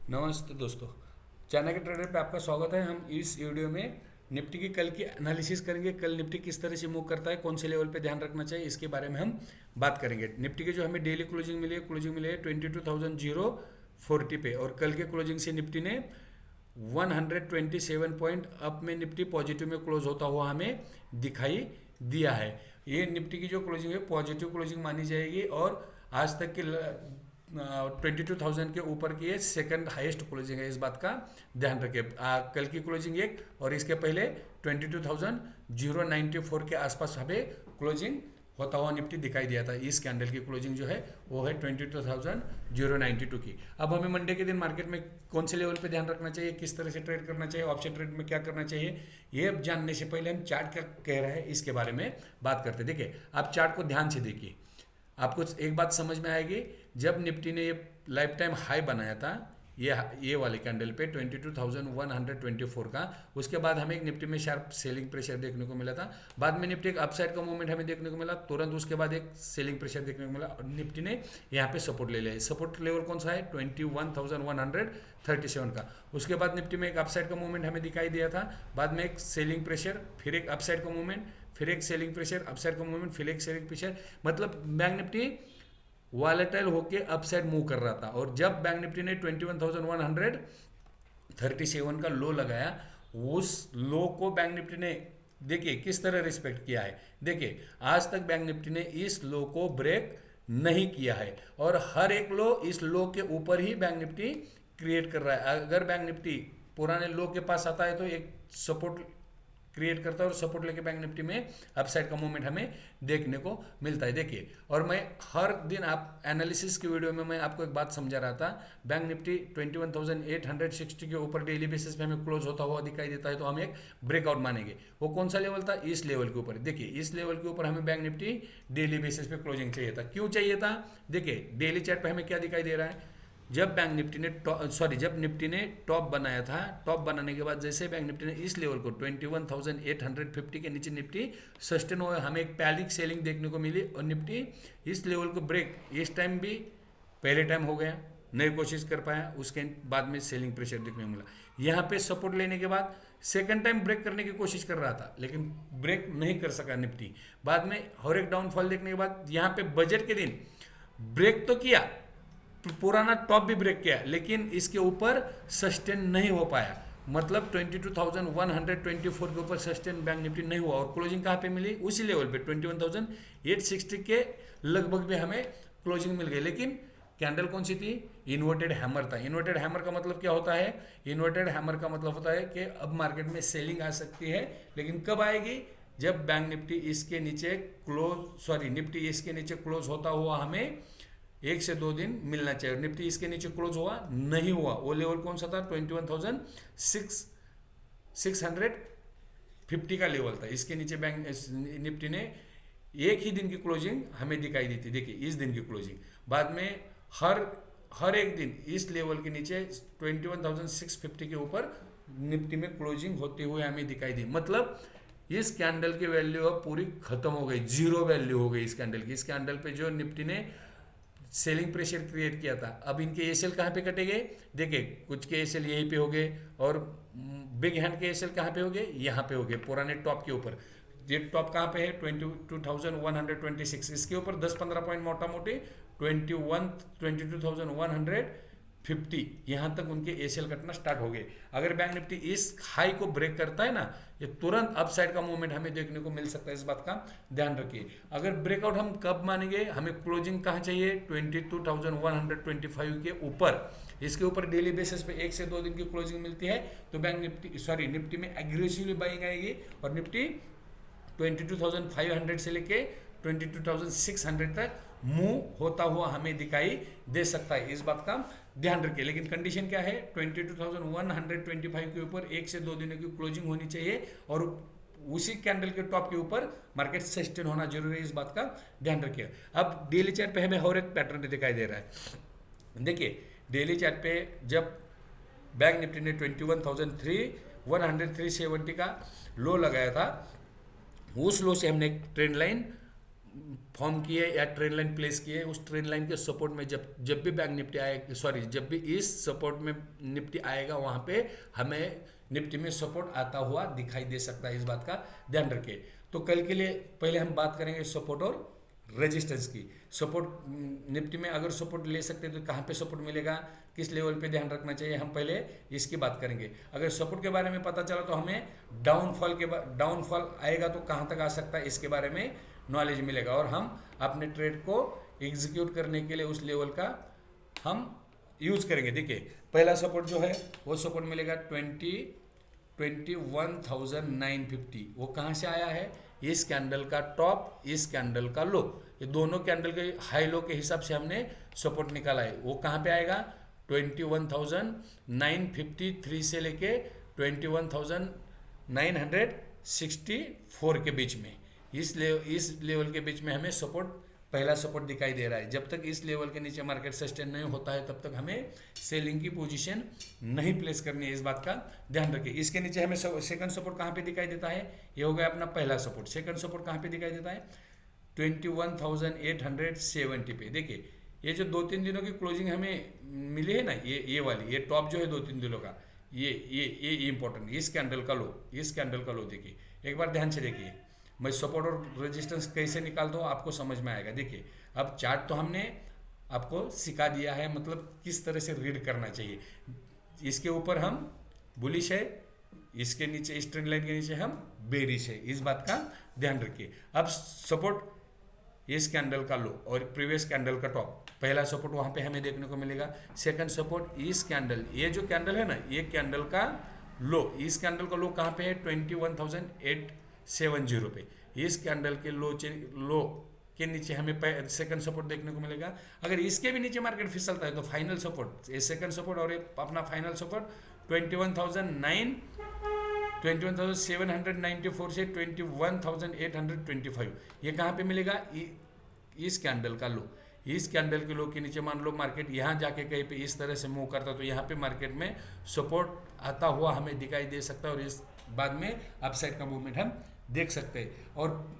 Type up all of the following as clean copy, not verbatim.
नमस्ते दोस्तों। चाणक्य ट्रेडर पे आपका स्वागत है। हम इस वीडियो में निफ्टी की कल की एनालिसिस करेंगे। कल निफ्टी किस तरह से मूव करता है, कौन से लेवल पे ध्यान रखना चाहिए, इसके बारे में हम बात करेंगे। निफ्टी की जो हमें डेली क्लोजिंग मिली है 22,040 पे, और कल के क्लोजिंग से निफ्टी ने 127 पॉइंट अप में निफ्टी पॉजिटिव में क्लोज होता हुआ हमें दिखाई दिया है। ये निफ्टी की जो क्लोजिंग है पॉजिटिव क्लोजिंग मानी जाएगी, और आज तक के 22,000 के ऊपर की ये सेकंड हाईएस्ट क्लोजिंग है। इस बात का ध्यान रखें। कल की क्लोजिंग एक और इसके पहले 22,094 के आसपास हमें क्लोजिंग होता हुआ निफ्टी दिखाई दिया था। इस कैंडल की क्लोजिंग जो है वो है 22,092 की। अब हमें मंडे के दिन मार्केट में कौन से लेवल पे ध्यान रखना चाहिए, किस तरह से ट्रेड करना चाहिए, ऑप्शन ट्रेड में क्या करना चाहिए, ये अब जानने से पहले हम चार्ट क्या कह रहे हैं इसके बारे में बात करते हैं। देखिए, आप चार्ट को ध्यान से देखिए, आपको एक बात समझ में आएगी। जब निफ्टी ने ये लाइफ टाइम हाई बनाया था ये वाले कैंडल पे 22,124 का, उसके बाद हमें एक निफ्टी में शार्प सेलिंग प्रेशर देखने को मिला था। बाद में निफ्टी एक अपसाइड का मूवमेंट हमें देखने को मिला, तुरंत उसके बाद एक सेलिंग प्रेशर देखने को मिला और निफ्टी ने यहाँ पे सपोर्ट ले लिया। सपोर्ट लेवल कौन सा है? 21,137 का। उसके बाद निफ्टी में एक अपसाइड का मूवमेंट हमें दिखाई दिया था, बाद में एक सेलिंग प्रेशर, फिर एक अपसाइड का मूवमेंट, फिर एक सेलिंग प्रेशर, अपसाइड का मूवमेंट, फिर एक सेलिंग प्रेशर। मतलब बैंक निफ्टी वॉलेटाइल होके अपसाइड मूव कर रहा था। और जब बैंक निफ्टी ने 21,137 का लो लगाया, उस लो को बैंक निफ्टी ने देखिए किस तरह रिस्पेक्ट किया है। देखिए, आज तक बैंक निफ्टी ने इस लो को ब्रेक नहीं किया है, और हर एक लो इस लो के ऊपर ही बैंक निफ्टी क्रिएट कर रहा है। अगर बैंक निफ्टी पुराने लो के पास आता है तो एक सपोर्ट क्रिएट करता है, और सपोर्ट लेके बैंक निफ्टी में अपसाइड का मूवमेंट हमें देखने को मिलता है। देखिए, और मैं हर दिन आप एनालिसिस की वीडियो में मैं आपको एक बात समझा रहा था, बैंक निफ्टी 21,860 के ऊपर डेली बेसिस पे हमें क्लोज होता हुआ दिखाई देता है तो हम एक ब्रेकआउट मानेंगे। वो कौन सा लेवल था? इस लेवल के ऊपर। देखिए, इस लेवल के ऊपर हमें बैंक निफ्टी डेली बेसिस पे क्लोजिंग चाहिए था। क्यों चाहिए था? देखिए, डेली चार्ट पे हमें क्या दिखाई दे रहा है। जब निफ्टी ने टॉप बनाया था, टॉप बनाने के बाद जैसे बैंक निफ्टी ने इस लेवल को 21,850 के नीचे निफ्टी सस्टेन हुआ, हमें एक पैनिक सेलिंग देखने को मिली और निफ्टी इस लेवल को ब्रेक इस टाइम भी पहले टाइम हो गया, नई कोशिश कर पाया, उसके बाद में सेलिंग प्रेशर देखने को मिला। यहाँ पे सपोर्ट लेने के बाद सेकंड टाइम ब्रेक करने की कोशिश कर रहा था, लेकिन ब्रेक नहीं कर सका निफ्टी। बाद में और एक डाउनफॉल देखने के बाद यहाँ पे बजट के दिन ब्रेक तो किया, पुराना टॉप भी ब्रेक किया, लेकिन इसके ऊपर सस्टेन नहीं हो पाया। मतलब 22,124 के ऊपर सस्टेन बैंक निफ्टी नहीं हुआ, और क्लोजिंग कहाँ पे मिली? उसी लेवल पे 21,860 के लगभग में हमें क्लोजिंग मिल गई। लेकिन कैंडल कौन सी थी? इन्वर्टेड हैमर था। इन्वर्टेड हैमर का मतलब क्या होता है? इन्वर्टेड हैमर का मतलब होता है कि अब मार्केट में सेलिंग आ सकती है, लेकिन कब आएगी? जब बैंक निफ्टी इसके नीचे निफ्टी इसके नीचे क्लोज होता हुआ हमें 1 से 2 दिन मिलना चाहिए। निफ्टी इसके नीचे क्लोज हुआ नहीं हुआ, वो लेवल कौन सा था? 21,650 का लेवल था। इसके नीचे बैंक निफ्टी ने एक ही दिन की क्लोजिंग हमें दिखाई दी थी। देखिए, इस दिन की क्लोजिंग बाद में हर एक दिन इस लेवल के नीचे 21,650 के ऊपर निफ्टी में क्लोजिंग होते हुए हमें दिखाई दी। मतलब इस कैंडल की वैल्यू अब पूरी खत्म हो गई, जीरो वैल्यू हो गई इस कैंडल की। इस कैंडल पे जो निफ्टी ने सेलिंग प्रेशर क्रिएट किया था, अब इनके एसएल कहाँ पे कटेंगे? देखिए, कुछ के एसएल यहीं पे हो गए, और बिग हैंड के एसएल कहाँ पे हो गए? यहाँ पे हो गए, पुराने टॉप के ऊपर। ये टॉप कहाँ पे है? 22,126। इसके ऊपर 10-15 पॉइंट मोटा मोटी 22,150 यहाँ तक उनके एसएल कटना स्टार्ट हो गए। अगर बैंक निफ्टी इस हाई को ब्रेक करता है ना, ये तुरंत अपसाइड का मूवमेंट हमें देखने को मिल सकता है। इस बात का ध्यान रखिए। अगर ब्रेकआउट हम कब मानेंगे? हमें क्लोजिंग कहाँ चाहिए? 22,125 के ऊपर। इसके ऊपर डेली बेसिस पे 1 से 2 दिन की क्लोजिंग मिलती है तो बैंक निफ्टी में एग्रेसिवली बाइंग आएगी, और निफ्टी 22,500 से लेके 22,600 तक मूव होता हुआ हमें दिखाई दे सकता है। इस बात का ध्यान रखिए। लेकिन कंडीशन क्या है? 22,125 के ऊपर 1 से 2 दिनों की क्लोजिंग होनी चाहिए, और उसी कैंडल के टॉप के ऊपर मार्केट सस्टेन होना जरूरी है। इस बात का ध्यान रखिए। अब डेली चार्ट पे हमें और एक पैटर्न दिखाई दे रहा है। देखिए, डेली चार्ट पे जब बैंक निफ्टी ने 21,370 का लो लगाया था, उस लो से हमने एक ट्रेंड लाइन फॉर्म किए या ट्रेंड लाइन प्लेस किए, उस ट्रेंड लाइन के सपोर्ट में जब भी बैंक निफ्टी आए, सॉरी, जब भी इस सपोर्ट में निफ्टी आएगा, वहाँ पे हमें निफ्टी में सपोर्ट आता हुआ दिखाई दे सकता है। इस बात का ध्यान रखिए। तो कल के लिए पहले हम बात करेंगे सपोर्ट और रेजिस्टेंस की। सपोर्ट निफ्टी में अगर सपोर्ट ले सकते हैं तो कहाँ पे सपोर्ट मिलेगा, किस लेवल पे ध्यान रखना चाहिए, हम पहले इसकी बात करेंगे। अगर सपोर्ट के बारे में पता चला तो हमें डाउनफॉल आएगा तो कहाँ तक आ सकता है, इसके बारे में नॉलेज मिलेगा और हम अपने ट्रेड को एग्जीक्यूट करने के लिए उस लेवल का हम यूज करेंगे। देखिए पहला सपोर्ट जो है वो सपोर्ट मिलेगा 21,950। वो कहाँ से आया है, इस कैंडल का टॉप, इस कैंडल का लो, ये दोनों कैंडल के हाई लो के हिसाब से हमने सपोर्ट निकाला है। वो कहाँ पे आएगा, 21,953 से लेके 21,964 के बीच में, इस लेवल के बीच में हमें सपोर्ट, पहला सपोर्ट दिखाई दे रहा है। जब तक इस लेवल के नीचे मार्केट सस्टेन नहीं होता है तब तक हमें सेलिंग की पोजीशन नहीं प्लेस करनी है, इस बात का ध्यान रखिए। इसके नीचे हमें सेकंड सपोर्ट कहाँ पे दिखाई देता है, ये हो गया अपना पहला सपोर्ट। सेकंड सपोर्ट कहाँ पे दिखाई देता है, 21,870 पे। देखिए ये जो 2-3 दिनों की क्लोजिंग हमें मिली है ना, ये वाली, ये टॉप जो है 2-3 दिनों का, ये इंपॉर्टेंट, इस कैंडल का लो, इस कैंडल का लो। देखिए एक बार ध्यान से देखिए, मैं सपोर्ट और रेजिस्टेंस कैसे निकालता हूँ आपको समझ में आएगा। देखिए अब चार्ट तो हमने आपको सिखा दिया है, मतलब किस तरह से रीड करना चाहिए। इसके ऊपर हम बुलिश है, इसके नीचे, इस ट्रेंड लाइन के नीचे हम बेरिश है, इस बात का ध्यान रखिए। अब सपोर्ट इस कैंडल का लो और प्रीवियस कैंडल का टॉप, पहला सपोर्ट वहाँ पे हमें देखने को मिलेगा। सेकंड सपोर्ट इस कैंडल, ये जो कैंडल है ना, ये कैंडल का लो, इस कैंडल का लो कहाँ पे है, 21,870 पे। इस कैंडल के लो के नीचे हमें सेकंड सपोर्ट देखने को मिलेगा। अगर इसके भी नीचे मार्केट फिसलता है तो फाइनल सपोर्ट, ये सेकंड सपोर्ट और अपना फाइनल सपोर्ट 21,794 से 21,825, ये कहाँ पे मिलेगा, इस कैंडल का लो। इस कैंडल के लो के नीचे मान लो मार्केट यहाँ जाके कहीं पे इस तरह से मूव करता तो यहाँ पे मार्केट में सपोर्ट आता हुआ हमें दिखाई दे सकता है और इस बाद में अपसाइड का मूवमेंट हम देख सकते हैं। और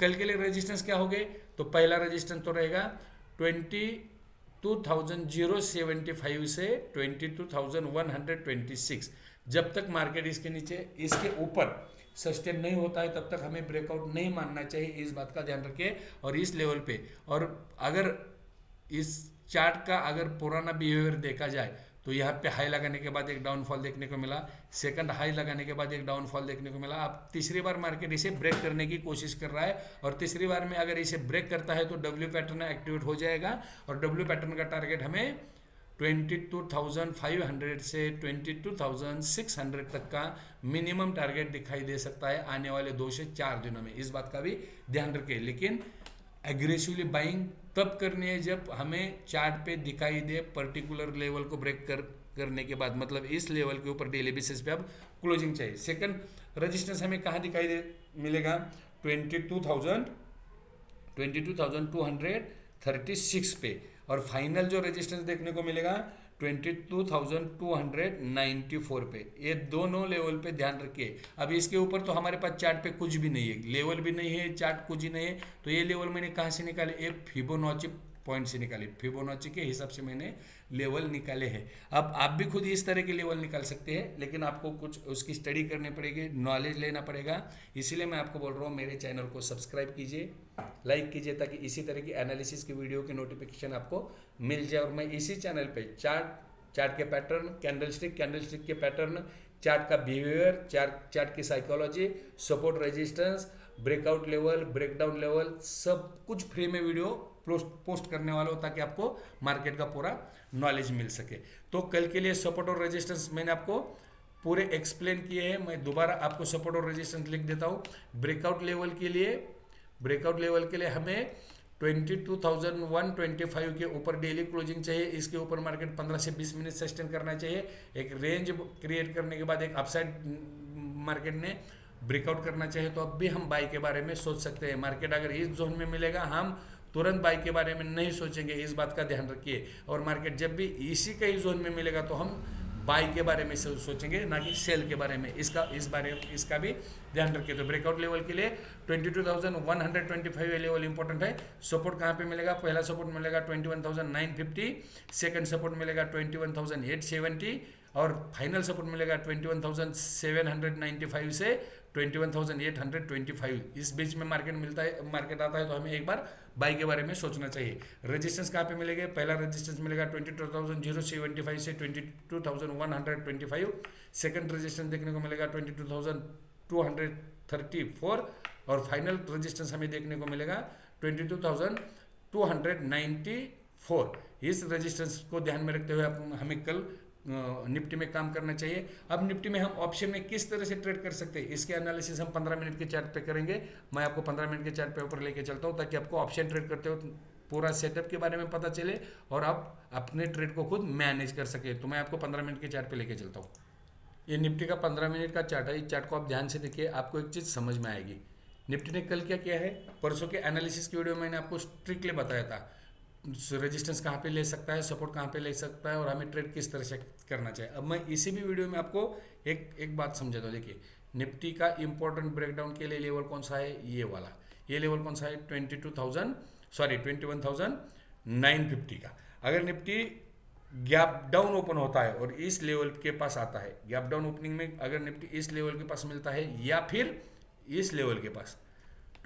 कल के लिए रेजिस्टेंस क्या हो गए, तो पहला रेजिस्टेंस तो रहेगा 22,075 से 22,126। जब तक मार्केट इसके नीचे, इसके ऊपर सस्टेन नहीं होता है तब तक हमें ब्रेकआउट नहीं मानना चाहिए, इस बात का ध्यान रखिए। और इस लेवल पे, और अगर इस चार्ट का अगर पुराना बिहेवियर देखा जाए तो यहाँ पे हाई लगाने के बाद एक डाउनफॉल देखने को मिला, सेकंड हाई लगाने के बाद एक डाउनफॉल देखने को मिला। अब तीसरी बार मार्केट इसे ब्रेक करने की कोशिश कर रहा है और तीसरी बार में अगर इसे ब्रेक करता है तो डब्ल्यू पैटर्न एक्टिवेट हो जाएगा और डब्ल्यू पैटर्न का टारगेट हमें 22,500 से 22,600 तक का मिनिमम टारगेट दिखाई दे सकता है आने वाले 2 से 4 दिनों में, इस बात का भी ध्यान रखें। लेकिन एग्रेसिवली बाइंग तब करनी है जब हमें चार्ट पे दिखाई दे पर्टिकुलर लेवल को ब्रेक करने के बाद, मतलब इस लेवल के ऊपर डेली बेसिस पे अब क्लोजिंग चाहिए। सेकंड रेजिस्टेंस हमें कहाँ दिखाई दे मिलेगा, 22,236 पे। और फाइनल जो रेजिस्टेंस देखने को मिलेगा 22,294 पे। ये दोनों लेवल पे ध्यान रखिए। अब इसके ऊपर तो हमारे पास चार्ट पे कुछ भी नहीं है, लेवल भी नहीं है, चार्ट कुछ ही नहीं है, तो ये लेवल मैंने कहाँ से निकाले, ये फिबोनाची पॉइंट से निकाले, फिबोनाची के हिसाब से मैंने लेवल निकाले हैं। अब आप भी खुद इस तरह के लेवल निकाल सकते हैं, लेकिन आपको कुछ उसकी स्टडी करनी पड़ेगी, नॉलेज लेना पड़ेगा। इसीलिए मैं आपको बोल रहा हूँ मेरे चैनल को सब्सक्राइब कीजिए, लाइक कीजिए, ताकि इसी तरह की एनालिसिस की वीडियो की नोटिफिकेशन आपको मिल जाए। और मैं इसी चैनल पे चार्ट के पैटर्न, कैंडलस्टिक के पैटर्न, चार्ट का बिहेवियर, चार्ट की psychology, support resistance, breakout level, breakdown level, सब कुछ फ्री में वीडियो पोस्ट करने वाला हो ताकि आपको मार्केट का पूरा नॉलेज मिल सके। तो कल के लिए सपोर्ट और रेजिस्टेंस मैंने आपको पूरे एक्सप्लेन किए हैं। मैं दोबारा आपको सपोर्ट और रेजिस्टेंस लिख देता हूँ। ब्रेकआउट लेवल के लिए हमें 22,125 के ऊपर डेली क्लोजिंग चाहिए। इसके ऊपर मार्केट 15 से 20 मिनट सस्टेन करना चाहिए। एक रेंज क्रिएट करने के बाद एक अपसाइड मार्केट ने ब्रेकआउट करना चाहिए, तो अब भी हम बाई के बारे में सोच सकते हैं। मार्केट अगर इस जोन में मिलेगा, हम तुरंत बाई के बारे में नहीं सोचेंगे, इस बात का ध्यान रखिए। और मार्केट जब भी इसी का ही जोन में मिलेगा तो हम बाई के बारे में सोचेंगे, ना कि सेल के बारे में। इसका भी ध्यान रखिए। तो ब्रेकआउट लेवल के लिए 22,125 लेवल इंपॉर्टेंट है। सपोर्ट कहाँ पे मिलेगा? पहला सपोर्ट मिलेगा 21,950, सेकंड सपोर्ट मिलेगा 21,870 और फाइनल सपोर्ट मिलेगा 21,795 से 21,825। इस बीच में मार्केट आता है तो हमें एक बार बाई के बारे में सोचना चाहिए। रेजिस्टेंस कहाँ पे मिलेंगे? पहला रेजिस्टेंस मिलेगा 22,075 से 22,125। सेकंड रेजिस्टेंस देखने को मिलेगा 22,234 और फाइनल रेजिस्टेंस हमें देखने को मिलेगा 22,294। इस रेजिस्टेंस को ध्यान में रखते हुए हमें कल निफ्टी में काम करना चाहिए। अब निफ्टी में हम ऑप्शन में किस तरह से ट्रेड कर सकते हैं, इसके एनालिसिस हम 15 मिनट के चार्ट पे करेंगे। मैं आपको 15 मिनट के चार्ट पे ऊपर लेके चलता हूँ ताकि आपको ऑप्शन ट्रेड करते हो पूरा सेटअप के बारे में पता चले और आप अपने ट्रेड को खुद मैनेज कर सके। तो मैं आपको 15 मिनट के चार्ट पे लेके चलता हूँ। ये निफ्टी का 15 मिनट का चार्ट है। इस चार्ट को आप ध्यान से देखिए, आपको एक चीज़ समझ में आएगी। निफ्टी ने कल क्या किया है? परसों के एनालिसिस की वीडियो में मैंने आपको स्ट्रिक्टली बताया था रेजिस्टेंस कहाँ पे ले सकता है, सपोर्ट कहाँ पे ले सकता है और हमें ट्रेड किस तरह से करना चाहिए। अब मैं इसी भी वीडियो में आपको एक बात समझाता हूँ। देखिए, निफ्टी का इंपॉर्टेंट ब्रेकडाउन के लिए लेवल कौन सा है? ये वाला। ये लेवल कौन सा है? 21,950 का। अगर निफ्टी गैप डाउन ओपन होता है और इस लेवल के पास आता है, गैप डाउन ओपनिंग में अगर निफ्टी इस लेवल के पास मिलता है या फिर इस लेवल के पास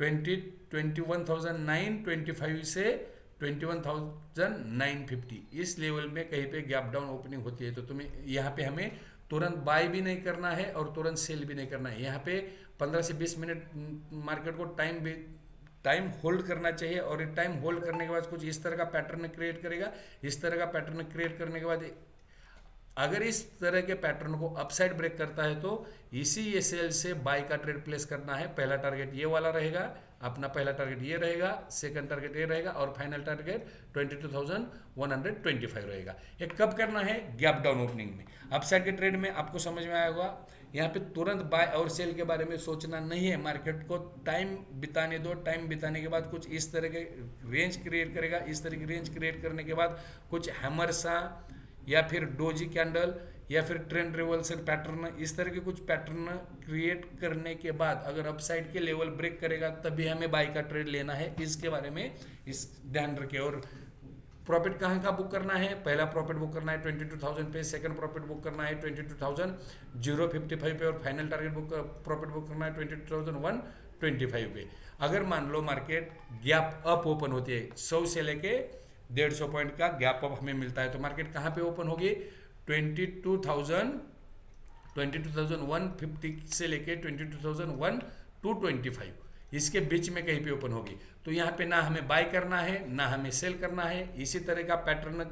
21,925 से 21,950 इस लेवल में कहीं पे गैप डाउन ओपनिंग होती है तो तुम्हें यहाँ पे हमें तुरंत बाय भी नहीं करना है और तुरंत सेल भी नहीं करना है। यहाँ पे 15 से 20 मिनट मार्केट को टाइम होल्ड करना चाहिए और ये टाइम होल्ड करने के बाद कुछ इस तरह का पैटर्न क्रिएट करेगा। इस तरह का पैटर्न क्रिएट करने के बाद अगर इस तरह के पैटर्न को अपसाइड ब्रेक करता है तो इसी सेल से बाय का ट्रेड प्लेस करना है। पहला टारगेट ये वाला रहेगा, अपना पहला टारगेट ये रहेगा, सेकंड टारगेट ये रहेगा और फाइनल टारगेट 22,125 रहेगा। ये कब करना है? गैप डाउन ओपनिंग में। अपसाइड के ट्रेड में आपको समझ में आया होगा, यहाँ पे तुरंत बाय और सेल के बारे में सोचना नहीं है। मार्केट को टाइम बिताने दो। टाइम बिताने के बाद कुछ इस तरह के रेंज क्रिएट करेगा। इस तरह की रेंज क्रिएट करने के बाद कुछ हैमर सा या फिर डोजी कैंडल या फिर ट्रेंड रिवर्सल पैटर्न, इस तरह के कुछ पैटर्न क्रिएट करने के बाद अगर अपसाइड के लेवल ब्रेक करेगा तभी हमें बाय का ट्रेड लेना है। इसके बारे में ध्यान रखिए। और प्रॉफिट कहाँ का बुक करना है? पहला प्रॉफिट बुक करना है 22,000 पे, सेकंड प्रॉफिट बुक करना है 22,055 पे और फाइनल टारगेट प्रॉफिट बुक करना है 22,125 पे। अगर मान लो मार्केट गैप अप ओपन होती है, 100 से लेके 150 पॉइंट का गैप अप हमें मिलता है तो मार्केट कहाँ पे ओपन होगी? 22,150 से लेके 22,125 इसके बीच में कहीं पे ओपन होगी। तो यहाँ पे ना हमें बाय करना है ना हमें सेल करना है। इसी तरह का पैटर्न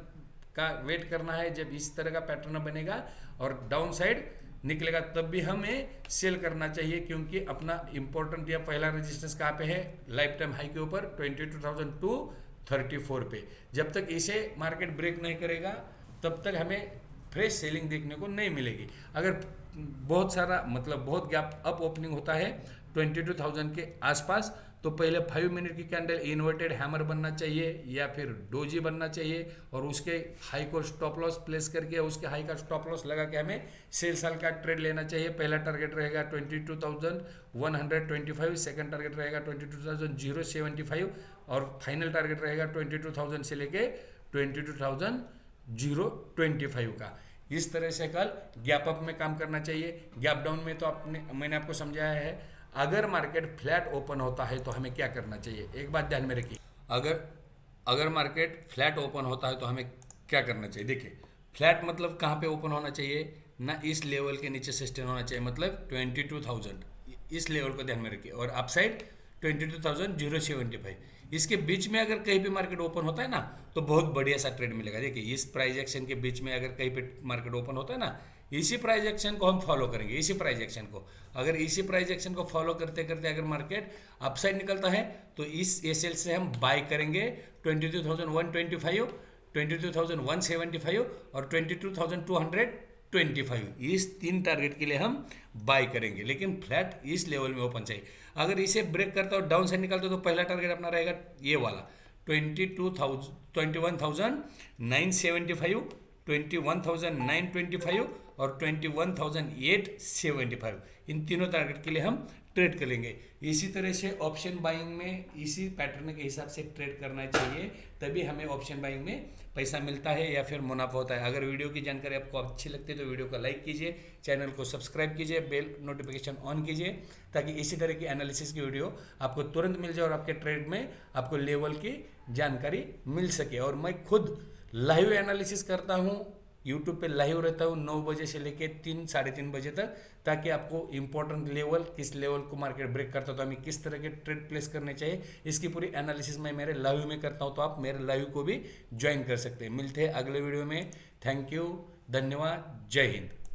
का वेट करना है। जब इस तरह का पैटर्न बनेगा और डाउन साइड निकलेगा तब भी हमें सेल करना चाहिए, क्योंकि अपना इंपॉर्टेंट या पहला रेजिस्टेंस कहाँ पे है? लाइफ टाइम हाई के ऊपर 22,234 पे। जब तक इसे मार्केट ब्रेक नहीं करेगा तब तक हमें फ्रेश सेलिंग देखने को नहीं मिलेगी। अगर बहुत गैप अप ओपनिंग होता है 22,000 के आसपास तो पहले 5 मिनट की कैंडल इन्वर्टेड हैमर बनना चाहिए या फिर डोजी बनना चाहिए और उसके हाई को स्टॉप लॉस प्लेस करके उसके हाई का स्टॉप लॉस लगा के हमें सेल साल का ट्रेड लेना चाहिए। पहला टारगेट रहेगा 22,125, सेकंड टारगेट रहेगा 22,075 और फाइनल टारगेट रहेगा 22,000 से लेके 22,025 का। इस तरह से कल गैप अप में काम करना चाहिए। गैप डाउन में तो मैंने आपको समझाया है। अगर मार्केट फ्लैट ओपन होता है तो हमें क्या करना चाहिए? एक बात ध्यान में रखिए, अगर मार्केट फ्लैट ओपन होता है तो हमें क्या करना चाहिए? देखिए, फ्लैट मतलब कहाँ पे ओपन होना चाहिए? ना इस लेवल के नीचे सस्टेन होना चाहिए, मतलब 22,000 इस लेवल को ध्यान में रखिए और अपसाइड 22,075। इसके बीच में अगर कहीं पे मार्केट ओपन होता है ना तो बहुत बढ़िया सा ट्रेड मिलेगा। देखिए, इस प्राइस एक्शन के बीच में अगर कहीं पे मार्केट ओपन होता है ना, इसी प्राइस एक्शन को हम फॉलो करेंगे। इसी प्राइस एक्शन को फॉलो करते करते अगर मार्केट अपसाइड निकलता है तो इस एसएल से हम बाय करेंगे 22,125, 22,175 और 22,225। इस 3 टारगेट के लिए हम बाय करेंगे, लेकिन फ्लैट इस लेवल में ओपन चाहिए। अगर इसे ब्रेक करता हो डाउन साइड निकलता हो तो पहला टारगेट अपना रहेगा ये वाला 21,975, 21,925 और 21,875, इन तीनों टारगेट के लिए हम ट्रेड करेंगे। इसी तरह से ऑप्शन बाइंग में इसी पैटर्न के हिसाब से ट्रेड करना चाहिए, तभी हमें ऑप्शन बाइंग में पैसा मिलता है या फिर मुनाफा होता है। अगर वीडियो की जानकारी आपको अच्छी लगती है तो वीडियो को लाइक कीजिए, चैनल को सब्सक्राइब कीजिए, बेल नोटिफिकेशन ऑन कीजिए, ताकि इसी तरह की एनालिसिस की वीडियो आपको तुरंत मिल जाए और आपके ट्रेड में आपको लेवल की जानकारी मिल सके। और मैं खुद लाइव एनालिसिस करता हूँ, यूट्यूब पे लाइव रहता हूँ 9 बजे से लेके 3 साढ़े 3 बजे तक, ताकि आपको इंपॉर्टेंट लेवल, किस लेवल को मार्केट ब्रेक करता है तो हमें किस तरह के ट्रेड प्लेस करने चाहिए, इसकी पूरी एनालिसिस मैं मेरे लाइव में करता हूँ। तो आप मेरे लाइव को भी ज्वाइन कर सकते हैं। मिलते हैं अगले वीडियो में। थैंक यू, धन्यवाद, जय हिंद।